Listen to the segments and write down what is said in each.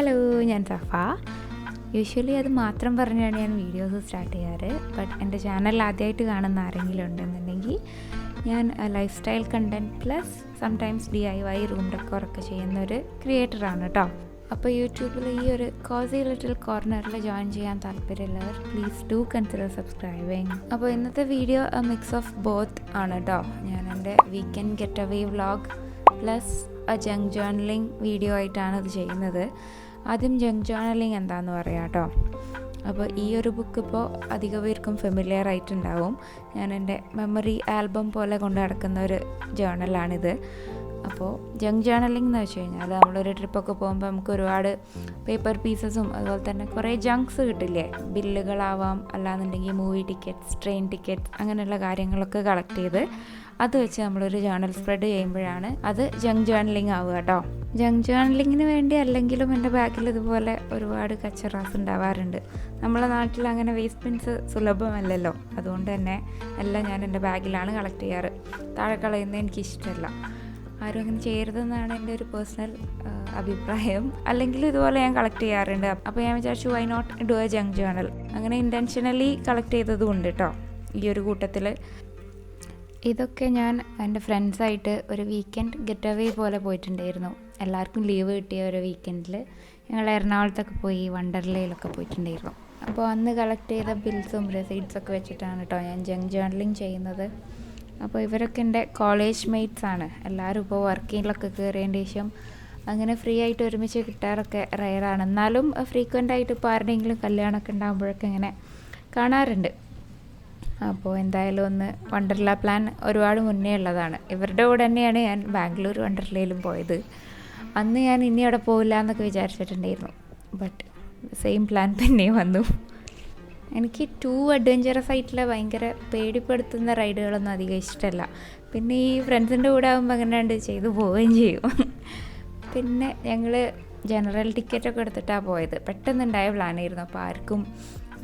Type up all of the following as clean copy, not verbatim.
Hello, ഞാൻ സഫ. Usually അത് മാത്രം പറഞ്ഞാണ് ഞാൻ വീഡിയോസ് സ്റ്റാർട്ട് ചെയ്യാറ്. ബട്ട് എൻ്റെ ചാനൽ ആദ്യമായിട്ട് കാണുന്ന ആരെങ്കിലും ഉണ്ടെന്നുണ്ടെങ്കിൽ ഞാൻ lifestyle content plus sometimes DIY room ഡെക്കോറൊക്കെ ചെയ്യുന്നൊരു ക്രിയേറ്ററാണ് കേട്ടോ. അപ്പോൾ യൂട്യൂബിൽ ഈ ഒരു കോസി ലിറ്റിൽ കോർണറിൽ ജോയിൻ ചെയ്യാൻ താല്പര്യമുള്ളവർ പ്ലീസ് ഡു കൺസിഡർ സബ്സ്ക്രൈബിങ്. അപ്പോൾ ഇന്നത്തെ വീഡിയോ മിക്സ് ഓഫ് ബോത്ത് ആണ് കേട്ടോ. ഞാൻ എൻ്റെ weekend get away vlog plus junk journaling video ആയിട്ടാണ് ഇത് ചെയ്യുന്നത്. ആദ്യം ജങ്ക് ജേർണലിംഗ് എന്താണെന്ന് പറയാം കേട്ടോ. അപ്പോൾ ഈ ഒരു ബുക്ക് ഇപ്പോൾ അധിക പേർക്കും ഫെമിലിയർ ആയിട്ടുണ്ടാവും. ഞാൻ എൻ്റെ മെമ്മറി ആൽബം പോലെ കൊണ്ട് നടക്കുന്ന ഒരു ജേർണലാണിത്. അപ്പോൾ ജങ്ക് ജേർണലിംഗ് എന്ന് വെച്ച് കഴിഞ്ഞാൽ നമ്മളൊരു ട്രിപ്പൊക്കെ പോകുമ്പോൾ നമുക്ക് ഒരുപാട് പേപ്പർ പീസസും അതുപോലെ തന്നെ കുറേ ജങ്ക്സ് കിട്ടില്ലേ. ബില്ലുകളാവാം, അല്ലാന്നുണ്ടെങ്കിൽ മൂവി ടിക്കറ്റ്സ്, ട്രെയിൻ ടിക്കറ്റ്സ്, അങ്ങനെയുള്ള കാര്യങ്ങളൊക്കെ കളക്ട് ചെയ്ത് അത് വെച്ച് നമ്മളൊരു ജേർണൽ സ്പ്രെഡ് ചെയ്യുമ്പോഴാണ് അത് ജങ്ക് ജേർണലിംഗ് ആവുക കേട്ടോ. ജങ്ക് ജേർണലിങ്ങിന് വേണ്ടി അല്ലെങ്കിലും എൻ്റെ ബാഗിൽ ഇതുപോലെ ഒരുപാട് കച്ചറാസ് ഉണ്ടാവാറുണ്ട്. നമ്മളെ നാട്ടിൽ അങ്ങനെ വേസ്റ്റ് ബിൻസ് സുലഭമല്ലല്ലോ. അതുകൊണ്ട് തന്നെ എല്ലാം ഞാൻ എൻ്റെ ബാഗിലാണ് കളക്ട് ചെയ്യാറ്. താഴെ കളയുന്നത് എനിക്കിഷ്ടമല്ല. ആരും അങ്ങനെ ചെയ്യരുതെന്നാണ് എൻ്റെ ഒരു പേഴ്സണൽ അഭിപ്രായം. അല്ലെങ്കിൽ ഇതുപോലെ ഞാൻ കളക്ട് ചെയ്യാറുണ്ട്. അപ്പോൾ ഞാൻ വിചാരിച്ചു why not do a junk journal. അങ്ങനെ ഇൻറ്റൻഷനലി കളക്ട് ചെയ്തതും ഉണ്ട് കേട്ടോ ഈ ഒരു കൂട്ടത്തിൽ. ഇതൊക്കെ ഞാൻ എൻ്റെ ഫ്രണ്ട്സായിട്ട് ഒരു വീക്കെൻഡ് ഗെറ്റ് അവേ പോലെ പോയിട്ടുണ്ടായിരുന്നു. എല്ലാവർക്കും ലീവ് കിട്ടിയ ഒരു വീക്കെൻഡിൽ ഞങ്ങൾ എറണാകുളത്തൊക്കെ പോയി വണ്ടർലയിലൊക്കെ പോയിട്ടുണ്ടായിരുന്നു. അപ്പോൾ അന്ന് കളക്ട് ചെയ്ത ബിൽസും റെസീറ്റ്സൊക്കെ വെച്ചിട്ടാണ് കേട്ടോ ഞാൻ ജങ്ക് ജേർണലിംഗ് ചെയ്യുന്നത്. അപ്പോൾ ഇവരൊക്കെ എൻ്റെ കോളേജ് മേറ്റ്സ് ആണ്. എല്ലാവരും ഇപ്പോൾ വർക്കിങ്ങിലൊക്കെ കയറിയതിൻ്റെ ശേഷം അങ്ങനെ ഫ്രീ ആയിട്ട് ഒരുമിച്ച് കിട്ടാറൊക്കെ റയറാണ്. എന്നാലും ഫ്രീക്വൻ്റ് ആയിട്ട് ഇപ്പോൾ ആരുടെയെങ്കിലും കല്യാണമൊക്കെ ഉണ്ടാകുമ്പോഴൊക്കെ ഇങ്ങനെ കാണാറുണ്ട്. അപ്പോൾ എന്തായാലും ഒന്ന് വണ്ടർല പ്ലാൻ ഒരുപാട് മുന്നേ ഉള്ളതാണ്. ഇവരുടെ കൂടെ തന്നെയാണ് ഞാൻ ബാംഗ്ലൂർ വണ്ടർലയിലും പോയത്. അന്ന് ഞാൻ ഇനി അവിടെ പോകില്ല എന്നൊക്കെ വിചാരിച്ചിട്ടുണ്ടായിരുന്നു. ബട്ട് സെയിം പ്ലാൻ തന്നെ വന്നു. എനിക്ക് ടൂ അഡ്വഞ്ചറസ് ആയിട്ടുള്ള ഭയങ്കര പേടിപ്പെടുത്തുന്ന റൈഡുകളൊന്നും അധികം ഇഷ്ടമല്ല. പിന്നെ ഈ ഫ്രണ്ട്സിൻ്റെ കൂടെ ആകുമ്പോൾ അങ്ങനെ ചെയ്തു പോവുകയും ചെയ്യും. പിന്നെ ഞങ്ങൾ ജനറൽ ടിക്കറ്റൊക്കെ എടുത്തിട്ടാണ് പോയത്. പെട്ടെന്നുണ്ടായ പ്ലാനായിരുന്നു. അപ്പോൾ ആർക്കും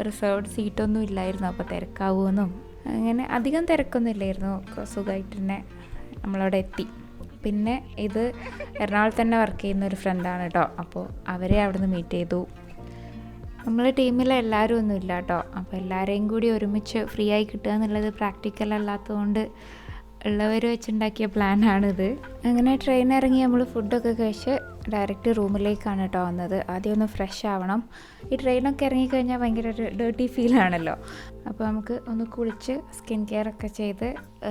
റിസർവ്ഡ് സീറ്റൊന്നും ഇല്ലായിരുന്നു. അപ്പോൾ തിരക്കാവുമെന്നും അങ്ങനെ അധികം തിരക്കൊന്നും ഇല്ലായിരുന്നു. സുഖമായിട്ട് തന്നെ നമ്മളവിടെ എത്തി. പിന്നെ ഇത് എറണാകുളത്ത് തന്നെ വർക്ക് ചെയ്യുന്ന ഒരു ഫ്രണ്ടാണ് കേട്ടോ. അപ്പോൾ അവരെ അവിടെ നിന്ന് മീറ്റ് ചെയ്തു. നമ്മളെ ടീമിൽ എല്ലാവരും ഒന്നും ഇല്ല കേട്ടോ. അപ്പോൾ എല്ലാവരെയും കൂടി ഒരുമിച്ച് ഫ്രീ ആയി കിട്ടുക എന്നുള്ളത് പ്രാക്ടിക്കൽ അല്ലാത്തതുകൊണ്ട് ഉള്ളവർ വെച്ചുണ്ടാക്കിയ പ്ലാനാണിത്. അങ്ങനെ ട്രെയിൻ ഇറങ്ങി നമ്മൾ ഫുഡൊക്കെ കഴിച്ച് ഡയറക്റ്റ് റൂമിലേക്കാണ് കേട്ടോ വന്നത്. ആദ്യം ഒന്ന് ഫ്രഷ് ആവണം. ഈ ട്രെയിനൊക്കെ ഇറങ്ങിക്കഴിഞ്ഞാൽ ഭയങ്കര ഒരു ഡേർട്ടി ഫീലാണല്ലോ. അപ്പോൾ നമുക്ക് ഒന്ന് കുളിച്ച് സ്കിൻ കെയർ ഒക്കെ ചെയ്ത്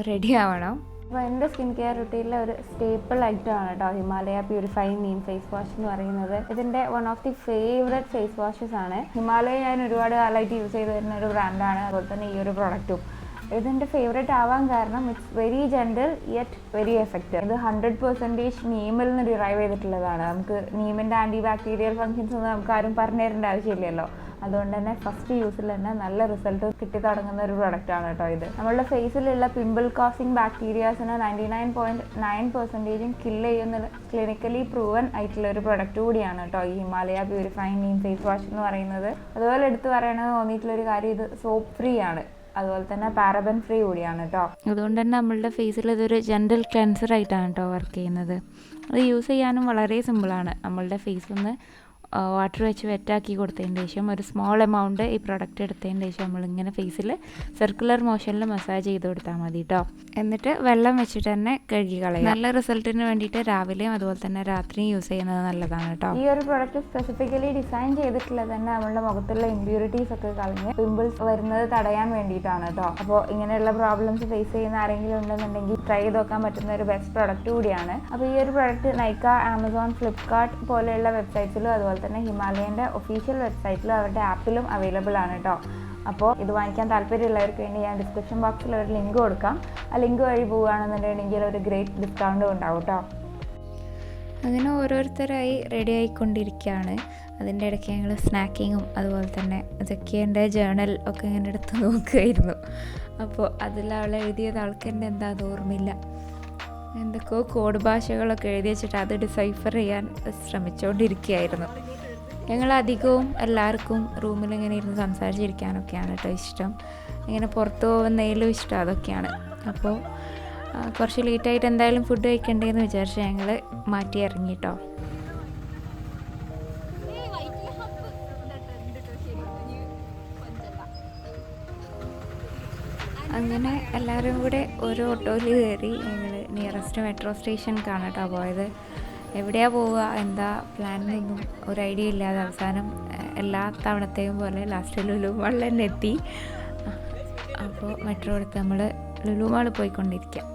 റെഡി ആവണം. അപ്പോൾ എൻ്റെ സ്കിൻ കെയർ റുട്ടീനിലെ ഒരു സ്റ്റേപ്പിൾ ഐറ്റമാണ് കേട്ടോ Himalaya purifying neem face wash എന്ന് പറയുന്നത്. ഇതിൻ്റെ one of the favourite face washes ആണ്. ഹിമാലയ ഞാൻ ഒരുപാട് കാലമായിട്ട് യൂസ് ചെയ്ത് വരുന്ന ഒരു ബ്രാൻഡാണ്. അതുപോലെ തന്നെ ഈ ഒരു പ്രോഡക്റ്റും ഇതെൻ്റെ ഫേവറേറ്റ് ആവാൻ കാരണം it's very gentle yet very effective. ഇത് 100% നീമിൽ നിന്ന് ഡിറൈവ് ചെയ്തിട്ടുള്ളതാണ്. നമുക്ക് നീമിൻ്റെ ആൻറ്റി ബാക്ടീരിയൽ ഫങ്ഷൻസ് ഒന്നും നമുക്ക് ആരും പറഞ്ഞു തരേണ്ട ആവശ്യമില്ലല്ലോ. അതുകൊണ്ട് തന്നെ ഫസ്റ്റ് യൂസിൽ തന്നെ നല്ല റിസൾട്ട് കിട്ടി തുടങ്ങുന്ന ഒരു പ്രൊഡക്റ്റാണ് കേട്ടോ ഇത്. നമ്മളുടെ ഫേസിലുള്ള പിമ്പിൾ കോസിങ് ബാക്ടീരിയാസിനെ 99.9% കില്ല് ചെയ്യുന്ന ക്ലിനിക്കലി പ്രൂവൻ ആയിട്ടുള്ള ഒരു പ്രൊഡക്റ്റ് കൂടിയാണ് കേട്ടോ ഈ Himalaya purifying neem face wash എന്ന് പറയുന്നത്. അതുപോലെ എടുത്ത് പറയണത് തോന്നിയിട്ടുള്ളൊരു കാര്യം, ഇത് സോപ്പ് ഫ്രീ ആണ്. അതുപോലെ തന്നെ പാരബൻ ഫ്രീ കൂടിയാണ് കേട്ടോ. അതുകൊണ്ട് തന്നെ നമ്മളുടെ ഫേസിൽ ഇതൊരു ജെൻറൽ ക്ലെൻസർ ആയിട്ടാണ് കേട്ടോ വർക്ക് ചെയ്യുന്നത്. അത് യൂസ് ചെയ്യാനും വളരെ സിമ്പിളാണ്. നമ്മളുടെ ഫേസൊന്ന് വാട്ടർ വെച്ച് വെറ്റാക്കി കൊടുത്തതിന് ശേഷം ഒരു സ്മോൾ എമൗണ്ട് ഈ പ്രൊഡക്റ്റ് എടുത്തതിന് ശേഷം നമ്മളിങ്ങനെ ഫേസിൽ സർക്കുലർ മോഷനിൽ മസാജ് ചെയ്ത് കൊടുത്താൽ മതി കേട്ടോ. എന്നിട്ട് വെള്ളം വെച്ചിട്ട് തന്നെ കഴുകി കളയാം. നല്ല റിസൾട്ടിന് വേണ്ടിയിട്ട് രാവിലെയും അതുപോലെ തന്നെ രാത്രിയും യൂസ് ചെയ്യുന്നത് നല്ലതാണ് കേട്ടോ. ഈ ഒരു പ്രൊഡക്റ്റ് സ്പെസിഫിക്കലി ഡിസൈൻ ചെയ്തിട്ടുള്ളത് തന്നെ നമ്മളുടെ മുഖത്തുള്ള ഇമ്പ്യൂരിറ്റീസ് ഒക്കെ കളഞ്ഞ് പിമ്പിൾസ് വരുന്നത് തടയാൻ വേണ്ടിയിട്ടാണ് കേട്ടോ. അപ്പോൾ ഇങ്ങനെയുള്ള പ്രോബ്ലംസ് ഫേസ് ചെയ്യുന്ന ആരെങ്കിലും ഉണ്ടെന്നുണ്ടെങ്കിൽ ട്രൈ ചെയ്ത് നോക്കാൻ പറ്റുന്ന ഒരു ബെസ്റ്റ് പ്രൊഡക്റ്റ് കൂടിയാണ്. അപ്പോൾ ഈ ഒരു പ്രൊഡക്റ്റ് നൈക്ക, ആമസോൺ, ഫ്ലിപ്കാർട്ട് പോലെയുള്ള വെബ്സൈറ്റ്സിലും അതുപോലെ തന്നെ ഹിമാലയൻ്റെ ഒഫീഷ്യൽ വെബ്സൈറ്റിലും അവരുടെ ആപ്പിലും അവൈലബിൾ ആണ് കേട്ടോ. അപ്പോൾ ഇത് വാങ്ങിക്കാൻ താല്പര്യമുള്ളവർക്ക് വേണ്ടി ഞാൻ ഡിസ്ക്രിപ്ഷൻ ബോക്സിൽ ഒരു ലിങ്ക് കൊടുക്കാം. ആ ലിങ്ക് വഴി പോവുകയാണെന്നുണ്ടെങ്കിൽ ഒരു ഗ്രേറ്റ് ഡിസ്കൗണ്ടും ഉണ്ടാവും കേട്ടോ. അങ്ങനെ ഓരോരുത്തരായി റെഡി ആയിക്കൊണ്ടിരിക്കുകയാണ്. അതിൻ്റെ ഇടയ്ക്ക് ഞങ്ങൾ സ്നാക്കിങ്ങും അതുപോലെ തന്നെ അതൊക്കെ എൻ്റെ ജേർണൽ ഒക്കെ ഇങ്ങനെ എടുത്ത് നോക്കുമായിരുന്നു. അപ്പോൾ അതിലവൾ എഴുതിയത് ആൾക്ക് എൻ്റെ എന്താണെന്ന് ഓർമ്മയില്ല. എന്തൊക്കെയോ കോഡ് ഭാഷകളൊക്കെ എഴുതി വെച്ചിട്ട് അത് ഡിസൈഫർ ചെയ്യാൻ ശ്രമിച്ചുകൊണ്ടിരിക്കുകയായിരുന്നു. ഞങ്ങളധികവും എല്ലാവർക്കും റൂമിലിങ്ങനെ ഇരുന്ന് സംസാരിച്ചിരിക്കാനൊക്കെയാണ് കേട്ടോ ഇഷ്ടം. ഇങ്ങനെ പുറത്ത് പോകുന്നതിലും ഇഷ്ടം അതൊക്കെയാണ്. അപ്പോൾ കുറച്ച് ലേറ്റായിട്ട് എന്തായാലും ഫുഡ് കഴിക്കണ്ടേന്ന് വിചാരിച്ച് ഞങ്ങൾ മാറ്റി ഇറങ്ങി കേട്ടോ. അങ്ങനെ എല്ലാവരും കൂടെ ഒരു ഓട്ടോയിൽ കയറി ഞങ്ങൾ നിയറസ്റ്റ് മെട്രോ സ്റ്റേഷൻ കാണട്ടോ പോയത്. എവിടെയാണ് പോവുക എന്താ പ്ലാൻ എന്നൊന്നും ഒരു ഐഡിയ ഇല്ലാതെ അവസാനം എല്ലാ തവണത്തെയും പോലെ ലാസ്റ്റ് ലുലു മാളിൽ തന്നെ എത്തി. അപ്പോൾ മെട്രോ എടുത്ത് നമ്മൾ ലുലു മാളിൽ പോയിക്കൊണ്ടിരിക്കാം.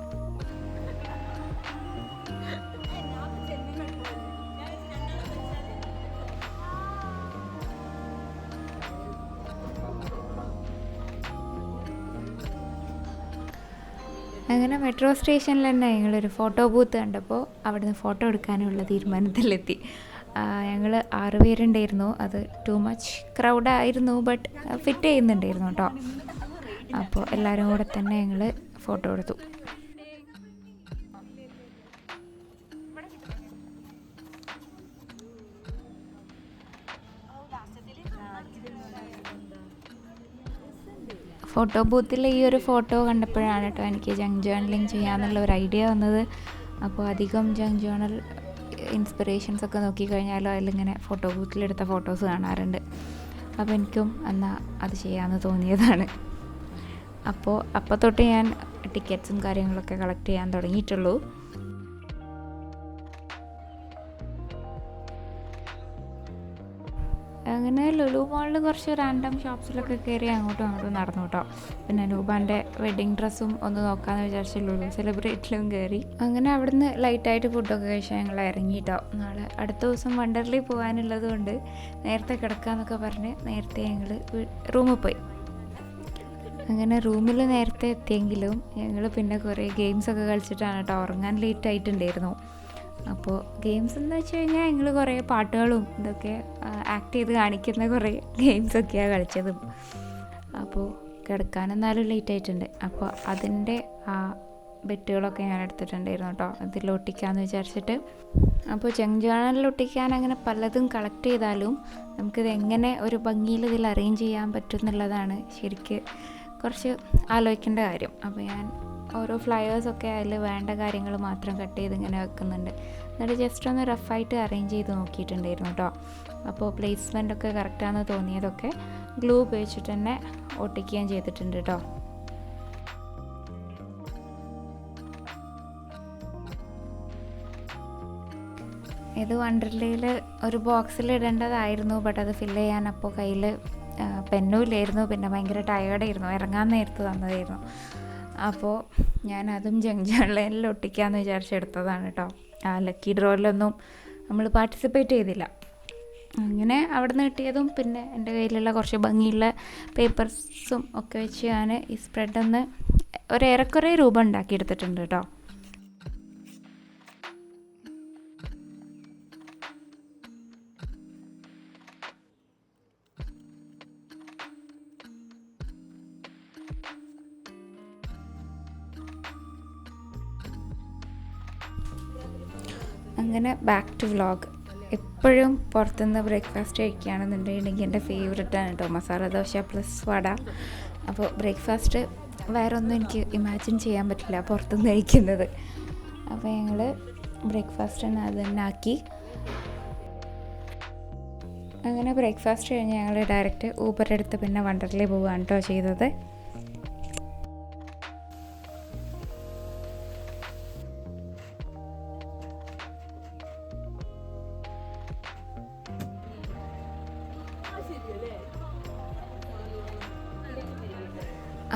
അങ്ങനെ മെട്രോ സ്റ്റേഷനിൽ തന്നെ ഞങ്ങളൊരു ഫോട്ടോ ബൂത്ത് കണ്ടപ്പോൾ അവിടുന്ന് ഫോട്ടോ എടുക്കാനുള്ള തീരുമാനത്തിലെത്തി. ഞങ്ങൾ 6 പേരുണ്ടായിരുന്നു. അത് ടു മച്ച് ക്രൗഡായിരുന്നു, ബട്ട് ഫിറ്റ് ചെയ്യുന്നുണ്ടായിരുന്നു കേട്ടോ. അപ്പോൾ എല്ലാവരും കൂടെ തന്നെ ഞങ്ങൾ ഫോട്ടോ എടുത്തു. ഫോട്ടോ ബൂത്തിൽ ഈ ഒരു ഫോട്ടോ കണ്ടപ്പോഴാണ് കേട്ടോ എനിക്ക് ജങ്ക് ജേർണലിങ് ചെയ്യാമെന്നുള്ള ഒരു ഐഡിയ വന്നത്. അപ്പോൾ അധികം ജങ്ക് ജേർണൽ ഇൻസ്പിറേഷൻസ് ഒക്കെ നോക്കിക്കഴിഞ്ഞാലോ അതിലിങ്ങനെ ഫോട്ടോ ബൂത്തിലെടുത്ത ഫോട്ടോസ് കാണാറുണ്ട്. അപ്പോൾ എനിക്കും എന്നാൽ അത് ചെയ്യാമെന്ന് തോന്നിയതാണ്. അപ്പോൾ തൊട്ട് ഞാൻ ടിക്കറ്റ്സും കാര്യങ്ങളൊക്കെ കളക്ട് ചെയ്യാൻ തുടങ്ങിയിട്ടുള്ളൂ. അങ്ങനെ ലുലു മാളിൽ കുറച്ച് റാൻഡം ഷോപ്സിലൊക്കെ കയറി അങ്ങോട്ടും നടന്നു കേട്ടോ. പിന്നെ നൂബാൻ്റെ വെഡ്ഡിങ് ഡ്രസ്സും ഒന്ന് നോക്കാമെന്ന് വിചാരിച്ച് ലുലു സെലിബ്രേറ്റിലും കയറി. അങ്ങനെ അവിടുന്ന് ലൈറ്റായിട്ട് ഫുഡൊക്കെ കഴിച്ചാൽ ഞങ്ങൾ ഇറങ്ങി കേട്ടോ. നാളെ അടുത്ത ദിവസം വണ്ടർലയിൽ പോകാനുള്ളത് കൊണ്ട് നേരത്തെ കിടക്കാമെന്നൊക്കെ പറഞ്ഞ് നേരത്തെ ഞങ്ങൾ റൂമിൽ പോയി. അങ്ങനെ റൂമിൽ നേരത്തെ എത്തിയെങ്കിലും ഞങ്ങൾ പിന്നെ കുറേ ഗെയിംസൊക്കെ കളിച്ചിട്ടാണ് കേട്ടോ ഉറങ്ങാൻ ലേറ്റ് ആയിട്ടുണ്ടായിരുന്നു. അപ്പോൾ ഗെയിംസ് എന്ന് വെച്ച് കഴിഞ്ഞാൽ ഞങ്ങൾ കുറേ പാട്ടുകളും ഇതൊക്കെ ആക്ട് ചെയ്ത് കാണിക്കുന്ന കുറേ ഗെയിംസൊക്കെയാണ് കളിച്ചതും. അപ്പോൾ കിടക്കാനെന്നാലും ലേറ്റ് ആയിട്ടുണ്ട്. അപ്പോൾ അതിൻ്റെ ആ ബെറ്റുകളൊക്കെ ഞാൻ എടുത്തിട്ടുണ്ടായിരുന്നു കേട്ടോ, ഇതിൽ ഒട്ടിക്കാമെന്ന് വിചാരിച്ചിട്ട്. അപ്പോൾ ജങ്ക് ജേർണലിൽ ഒട്ടിക്കാൻ അങ്ങനെ പലതും കളക്ട് ചെയ്താലും നമുക്കിത് എങ്ങനെ ഒരു ഭംഗിയിൽ ഇതിൽ അറേഞ്ച് ചെയ്യാൻ പറ്റും എന്നുള്ളതാണ് ശരിക്ക് കുറച്ച് ആലോചിക്കേണ്ട കാര്യം. അപ്പോൾ ഞാൻ ഓരോ ഫ്ലയേഴ്സൊക്കെ അതിൽ വേണ്ട കാര്യങ്ങൾ മാത്രം കട്ട് ചെയ്ത് ഇങ്ങനെ വെക്കുന്നുണ്ട്. എന്നിട്ട് ജസ്റ്റ് ഒന്ന് റഫായിട്ട് അറേഞ്ച് ചെയ്ത് നോക്കിയിട്ടുണ്ടായിരുന്നു കേട്ടോ. അപ്പോൾ പ്ലേസ്മെൻ്റൊക്കെ കറക്റ്റാണെന്ന് തോന്നിയതൊക്കെ ഗ്ലൂ ഉപയോഗിച്ചിട്ട് തന്നെ ഒട്ടിക്കുകയും ചെയ്തിട്ടുണ്ട് കേട്ടോ. ഇത് വണ്ടർലയിൽ ഒരു ബോക്സിൽ ഇടേണ്ടതായിരുന്നു, ബട്ട് അത് ഫില്ല് ചെയ്യാൻ അപ്പോൾ കയ്യിൽ പെന്നുമില്ലായിരുന്നു. പിന്നെ ഭയങ്കര ടയേർഡായിരുന്നു, ഇറങ്ങാൻ നേരത്ത് തന്നതായിരുന്നു. അപ്പോൾ ഞാൻ അതും ജങ്ക് ജേർണലിൽ ഒട്ടിക്കാമെന്ന് വിചാരിച്ചെടുത്തതാണ് കേട്ടോ. ആ ലക്കി ഡ്രോയിലൊന്നും നമ്മൾ പാർട്ടിസിപ്പേറ്റ് ചെയ്തില്ല. അങ്ങനെ അവിടെ നിന്ന് കിട്ടിയതും പിന്നെ എൻ്റെ കയ്യിലുള്ള കുറച്ച് ഭംഗിയുള്ള പേപ്പർസും ഒക്കെ വെച്ച് ഞാൻ ഈ സ്പ്രെഡൊന്ന് ഏറെക്കുറെ രൂപം ഉണ്ടാക്കിയെടുത്തിട്ടുണ്ട് കേട്ടോ. അങ്ങനെ ബാക്ക് ടു വ്ളോഗ്. എപ്പോഴും പുറത്തുനിന്ന് ബ്രേക്ക്ഫാസ്റ്റ് കഴിക്കുകയാണെന്നുണ്ടെങ്കിൽ എൻ്റെ ഫേവററ്റാണ് കേട്ടോ മസാല ദോശ പ്ലസ് വട. അപ്പോൾ ബ്രേക്ക്ഫാസ്റ്റ് വേറെ ഒന്നും എനിക്ക് ഇമാജിൻ ചെയ്യാൻ പറ്റില്ല പുറത്തുനിന്ന് കഴിക്കുന്നത്. അപ്പോൾ ഞങ്ങൾ ബ്രേക്ക്ഫാസ്റ്റ് തന്നെ അത് തന്നെ ആക്കി. അങ്ങനെ ബ്രേക്ക്ഫാസ്റ്റ് കഴിഞ്ഞ് ഞങ്ങൾ ഡയറക്റ്റ് ഊബർ എടുത്ത് പിന്നെ വണ്ടർലയിൽ പോവുകയാണ് കേട്ടോ ചെയ്തത്.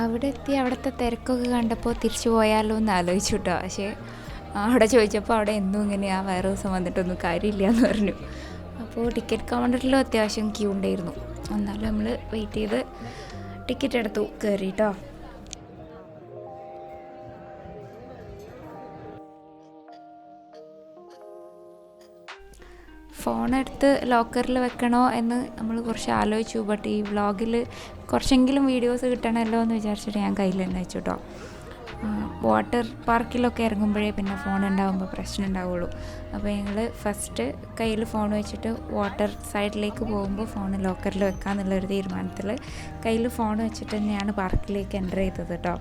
അവിടെ എത്തി അവിടുത്തെ തിരക്കൊക്കെ കണ്ടപ്പോൾ തിരിച്ചു പോയാലോ എന്ന് ആലോചിച്ചു കേട്ടോ. പക്ഷേ അവിടെ ചോദിച്ചപ്പോൾ അവിടെ എന്നും ഇങ്ങനെയാണ്, വേറെ ദിവസം വന്നിട്ടൊന്നും കാര്യമില്ല എന്ന് പറഞ്ഞു. അപ്പോൾ ടിക്കറ്റ് കൗണ്ടറിലും അത്യാവശ്യം ക്യൂ ഉണ്ടായിരുന്നു. എന്നാലും നമ്മൾ വെയിറ്റ് ചെയ്ത് ടിക്കറ്റ് എടുത്തു, കയറി കേട്ടോ. ഫോണെടുത്ത് ലോക്കറിൽ വെക്കണോ എന്ന് നമ്മൾ കുറച്ച് ആലോചിച്ചു. ബട്ട് ഈ വ്ളോഗിൽ കുറച്ചെങ്കിലും വീഡിയോസ് കിട്ടണമല്ലോ എന്ന് വിചാരിച്ചിട്ട് ഞാൻ കയ്യിൽ തന്നെ വെച്ചു കേട്ടോ. വാട്ടർ പാർക്കിലൊക്കെ ഇറങ്ങുമ്പോഴേ പിന്നെ ഫോൺ ഉണ്ടാകുമ്പോൾ പ്രശ്നം ഉണ്ടാവുള്ളൂ. അപ്പോൾ ഞങ്ങൾ ഫസ്റ്റ് കയ്യിൽ ഫോൺ വെച്ചിട്ട് വാട്ടർ സൈഡിലേക്ക് പോകുമ്പോൾ ഫോൺ ലോക്കറിൽ വെക്കാമെന്നുള്ളൊരു തീരുമാനത്തിൽ കയ്യിൽ ഫോൺ വെച്ചിട്ട് തന്നെയാണ് പാർക്കിലേക്ക് എൻ്റർ ചെയ്തത് കേട്ടോ.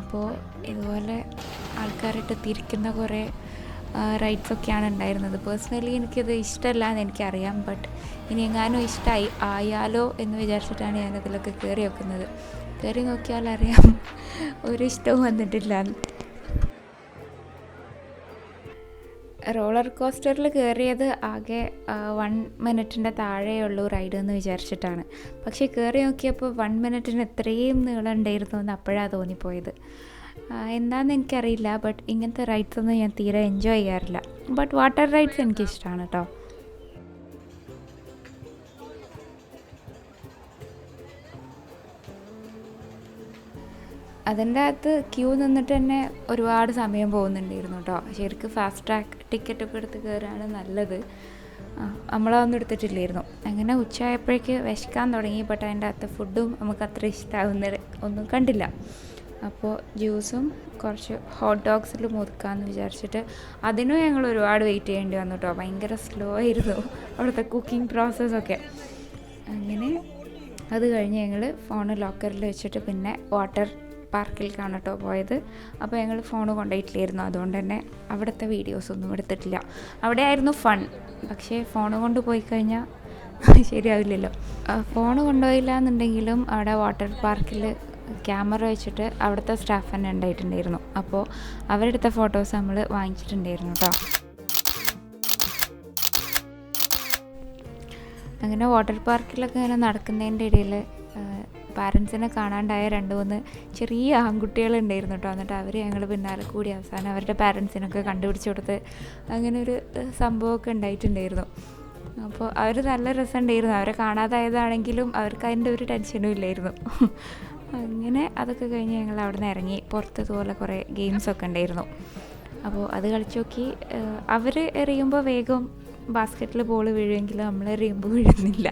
അപ്പോൾ ഇതുപോലെ ആൾക്കാരായിട്ട് തിരിക്കുന്ന കുറേ റൈഡ്സൊക്കെയാണ് ഉണ്ടായിരുന്നത്. പേഴ്സണലി എനിക്കത് ഇഷ്ടമല്ല എന്ന് എനിക്കറിയാം, ബട്ട് ഇനി എങ്ങാനും ഇഷ്ടമായി ആയാലോ എന്ന് വിചാരിച്ചിട്ടാണ് ഞാനതിലൊക്കെ കയറി വെക്കുന്നത്. കയറി നോക്കിയാലറിയാം ഒരു ഇഷ്ടവും വന്നിട്ടില്ല. റോളർ കോസ്റ്ററിൽ കയറിയത് ആകെ 1 മിനിറ്റിൻ്റെ താഴെയുള്ളൂ റൈഡ് എന്ന് വിചാരിച്ചിട്ടാണ്. പക്ഷേ കയറി നോക്കിയപ്പോൾ 1 മിനിറ്റിന് എത്രയും നീളം ഉണ്ടായിരുന്നു എന്ന് അപ്പോഴാണ് തോന്നിപ്പോയത്. എന്താണെന്ന് എനിക്കറിയില്ല, ബട്ട് ഇങ്ങനത്തെ റൈഡ്സ് ഒന്നും ഞാൻ തീരെ എൻജോയ് ചെയ്യാറില്ല. ബട്ട് വാട്ടർ റൈഡ്സ് എനിക്കിഷ്ടമാണ് കേട്ടോ. അതിൻ്റെ അകത്ത് ക്യൂ നിന്നിട്ട് തന്നെ ഒരുപാട് സമയം പോകുന്നുണ്ടായിരുന്നു കേട്ടോ. ശരിക്കും ഫാസ്റ്റ് ട്രാക്ക് ടിക്കറ്റൊക്കെ എടുത്ത് കയറാണ് നല്ലത്. നമ്മളതൊന്നും എടുത്തിട്ടില്ലായിരുന്നു. അങ്ങനെ ഉച്ചയായപ്പോഴേക്ക് വിശക്കാൻ തുടങ്ങി. ബട്ട് അതിൻ്റെ അകത്ത് ഫുഡും നമുക്ക് അത്ര ഇഷ്ടമാവുന്ന ഒന്നും കണ്ടില്ല. അപ്പോൾ ജ്യൂസും കുറച്ച് ഹോട്ട് ഡോഗ്സിലും ഒതുക്കാമെന്ന് വിചാരിച്ചിട്ട് അതിനും ഞങ്ങൾ ഒരുപാട് വെയിറ്റ് ചെയ്യേണ്ടി വന്നു കേട്ടോ. ഭയങ്കര സ്ലോ ആയിരുന്നു അവിടുത്തെ കുക്കിംഗ് പ്രോസസ്സൊക്കെ. അങ്ങനെ അത് കഴിഞ്ഞ് ഞങ്ങൾ ഫോണ് ലോക്കറിൽ വെച്ചിട്ട് പിന്നെ വാട്ടർ പാർക്കിലേക്കാണ് കേട്ടോ പോയത്. അപ്പോൾ ഞങ്ങൾ ഫോൺ കൊണ്ടുപോയിട്ടില്ലായിരുന്നു, അതുകൊണ്ട് തന്നെ അവിടുത്തെ വീഡിയോസൊന്നും എടുത്തിട്ടില്ല. അവിടെ ആയിരുന്നു ഫൺ. പക്ഷേ ഫോൺ കൊണ്ട് പോയി കഴിഞ്ഞാൽ ശരിയാവില്ലല്ലോ. ഫോൺ കൊണ്ടുപോയില്ല എന്നുണ്ടെങ്കിലും അവിടെ വാട്ടർ പാർക്കിൽ ക്യാമറ വെച്ചിട്ട് അവിടുത്തെ സ്റ്റാഫ് തന്നെ ഉണ്ടായിട്ടുണ്ടായിരുന്നു. അപ്പോൾ അവരെടുത്ത ഫോട്ടോസ് നമ്മൾ വാങ്ങിച്ചിട്ടുണ്ടായിരുന്നു കേട്ടോ. അങ്ങനെ വാട്ടർ പാർക്കിലൊക്കെ ഇങ്ങനെ നടക്കുന്നതിൻ്റെ ഇടയിൽ പാരൻസിനെ കാണാണ്ടായ 2-3 ചെറിയ ആൺകുട്ടികളുണ്ടായിരുന്നു കേട്ടോ. എന്നിട്ട് അവർ ഞങ്ങൾ പിന്നാലെ കൂടി അവസാനം അവരുടെ പാരൻസിനൊക്കെ കണ്ടുപിടിച്ച് കൊടുത്ത് അങ്ങനെ ഒരു സംഭവമൊക്കെ ഉണ്ടായിട്ടുണ്ടായിരുന്നു. അപ്പോൾ അവർ നല്ല രസമുണ്ടായിരുന്നു. അവരെ കാണാതായതാണെങ്കിലും അവർക്ക് അതിൻ്റെ ഒരു ടെൻഷനും ഇല്ലായിരുന്നു. അങ്ങനെ അതൊക്കെ കഴിഞ്ഞ് ഞങ്ങൾ അവിടെ നിന്ന് ഇറങ്ങി. പുറത്തതുപോലെ കുറേ ഗെയിംസൊക്കെ ഉണ്ടായിരുന്നു. അപ്പോൾ അത് കളിച്ച് നോക്കി. അവർ എറിയുമ്പോൾ വേഗം ബാസ്ക്കറ്റിൽ ബോൾ വീഴുമെങ്കിലും നമ്മൾ എറിയുമ്പോൾ വീഴുന്നില്ല.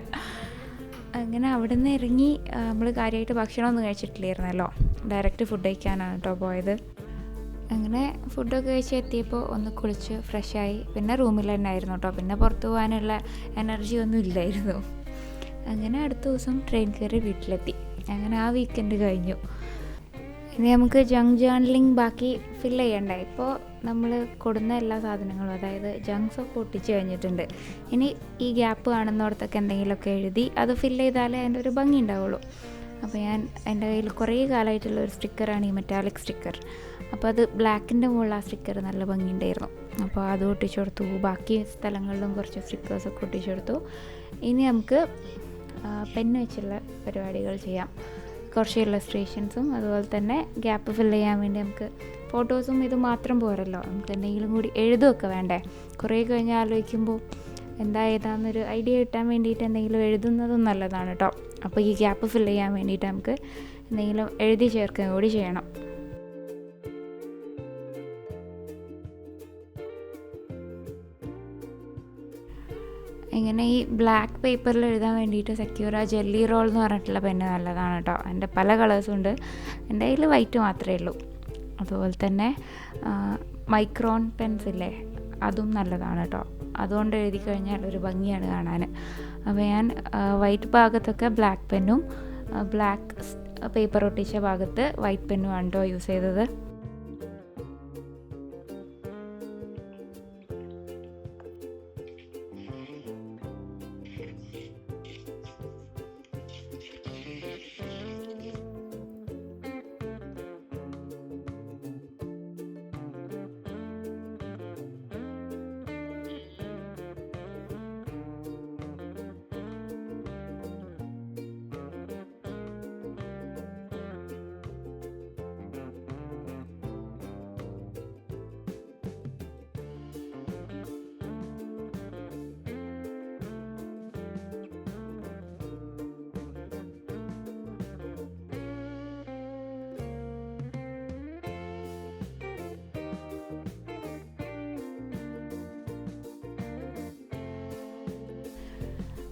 അങ്ങനെ അവിടെ നിന്ന് ഇറങ്ങി നമ്മൾ കാര്യമായിട്ട് ഭക്ഷണമൊന്നും കഴിച്ചിട്ടില്ലായിരുന്നല്ലോ. ഡയറക്റ്റ് ഫുഡ് കഴിക്കാനാണ് കേട്ടോ പോയത്. അങ്ങനെ ഫുഡൊക്കെ കഴിച്ച് എത്തിയപ്പോൾ ഒന്ന് കുളിച്ച് ഫ്രഷായി പിന്നെ റൂമിൽ തന്നെ ആയിരുന്നു കേട്ടോ. പിന്നെ പുറത്ത് പോകാനുള്ള എനർജി ഒന്നും ഇല്ലായിരുന്നു. അങ്ങനെ അടുത്ത ദിവസം ട്രെയിൻ കയറി വീട്ടിലെത്തി. അങ്ങനെ ആ വീക്കെൻഡ് കഴിഞ്ഞു. ഇനി നമുക്ക് ജങ്ക് ജേർണലിംഗ് ബാക്കി ഫില്ല് ചെയ്യണ്ടേ. ഇപ്പോൾ നമ്മൾ കൊടുന്ന എല്ലാ സാധനങ്ങളും, അതായത് ജങ്ക്സൊക്കെ ഒട്ടിച്ച് കഴിഞ്ഞിട്ടുണ്ട്. ഇനി ഈ ഗ്യാപ്പ് കാണുന്നിടത്തൊക്കെ എന്തെങ്കിലുമൊക്കെ എഴുതി അത് ഫില്ല് ചെയ്താലേ അതിൻ്റെ ഒരു ഭംഗി ഉണ്ടാവുള്ളൂ. അപ്പോൾ ഞാൻ എൻ്റെ കയ്യിൽ കുറേ കാലമായിട്ടുള്ള ഒരു സ്റ്റിക്കറാണ് ഈ മെറ്റാലിക് സ്റ്റിക്കർ. അപ്പോൾ അത് ബ്ലാക്കിൻ്റെ മുകളിൽ ആ സ്റ്റിക്കർ നല്ല ഭംഗിയുണ്ടായിരുന്നു. അപ്പോൾ അത് ഒട്ടിച്ചു കൊടുത്തു. ബാക്കി സ്ഥലങ്ങളിലും കുറച്ച് സ്റ്റിക്കേഴ്സൊക്കെ ഒട്ടിച്ചു കൊടുത്തു. ഇനി നമുക്ക് പെന്ന് വെച്ചുള്ള പരിപാടികൾ ചെയ്യാം. കുറച്ച് ഇല്ലസ്ട്രേഷൻസും അതുപോലെ തന്നെ ഗ്യാപ്പ് ഫില്ല് ചെയ്യാൻ വേണ്ടി നമുക്ക് ഫോട്ടോസും ഇത് മാത്രം പോരല്ലോ, നമുക്ക് എന്തെങ്കിലും കൂടി എഴുതുമൊക്കെ വേണ്ടേ. കുറേ കഴിഞ്ഞ് ആലോചിക്കുമ്പോൾ എന്താ ഏതാണെന്നൊരു ഐഡിയ കിട്ടാൻ വേണ്ടിയിട്ട് എന്തെങ്കിലും എഴുതുന്നതും നല്ലതാണ് കേട്ടോ. അപ്പോൾ ഈ ഗ്യാപ്പ് ഫില്ല് ചെയ്യാൻ വേണ്ടിയിട്ട് നമുക്ക് എന്തെങ്കിലും എഴുതി ചേർക്കുക കൂടി ചെയ്യണം. ഇങ്ങനെ ഈ ബ്ലാക്ക് പേപ്പറിൽ എഴുതാൻ വേണ്ടിയിട്ട് സെക്യൂറ ജെല്ലി റോൾ എന്ന് പറഞ്ഞിട്ടുള്ള പെന്ന് നല്ലതാണ് കേട്ടോ. അതിൻ്റെ പല കളേഴ്സും ഉണ്ട്. എൻ്റെ കയ്യിൽ വൈറ്റ് മാത്രമേ ഉള്ളൂ. അതുപോലെ തന്നെ മൈക്രോൺ പെൻസില്ലേ, അതും നല്ലതാണ് കേട്ടോ. അതുകൊണ്ട് എഴുതി കഴിഞ്ഞാൽ ഒരു ഭംഗിയാണ് കാണാൻ. അപ്പോൾ ഞാൻ വൈറ്റ് ഭാഗത്തൊക്കെ ബ്ലാക്ക് പെന്നും ബ്ലാക്ക് പേപ്പർ ഒട്ടിച്ച ഭാഗത്ത് വൈറ്റ് പെന്നുമാണ് കേട്ടോ യൂസ് ചെയ്തത്.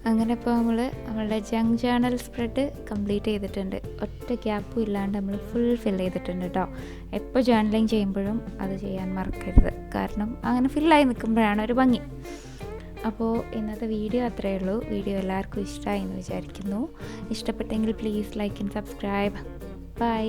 അങ്ങനെ ഇപ്പോൾ നമ്മളുടെ ജങ്ക് ജേർണൽ സ്പ്രെഡ് കംപ്ലീറ്റ് ചെയ്തിട്ടുണ്ട്. ഒറ്റ ഗ്യാപ്പും ഇല്ലാണ്ട് നമ്മൾ ഫുൾ ഫിൽ ചെയ്തിട്ടുണ്ട് കേട്ടോ. എപ്പോൾ ജേർണലിങ് ചെയ്യുമ്പോഴും അത് ചെയ്യാൻ മറക്കരുത്, കാരണം അങ്ങനെ ഫില്ലായി നിൽക്കുമ്പോഴാണ് ഒരു ഭംഗി. അപ്പോൾ ഇന്നത്തെ വീഡിയോ അത്രയേ ഉള്ളൂ. വീഡിയോ എല്ലാവർക്കും ഇഷ്ടമായി എന്ന് വിചാരിക്കുന്നു. ഇഷ്ടപ്പെട്ടെങ്കിൽ please like and subscribe. By.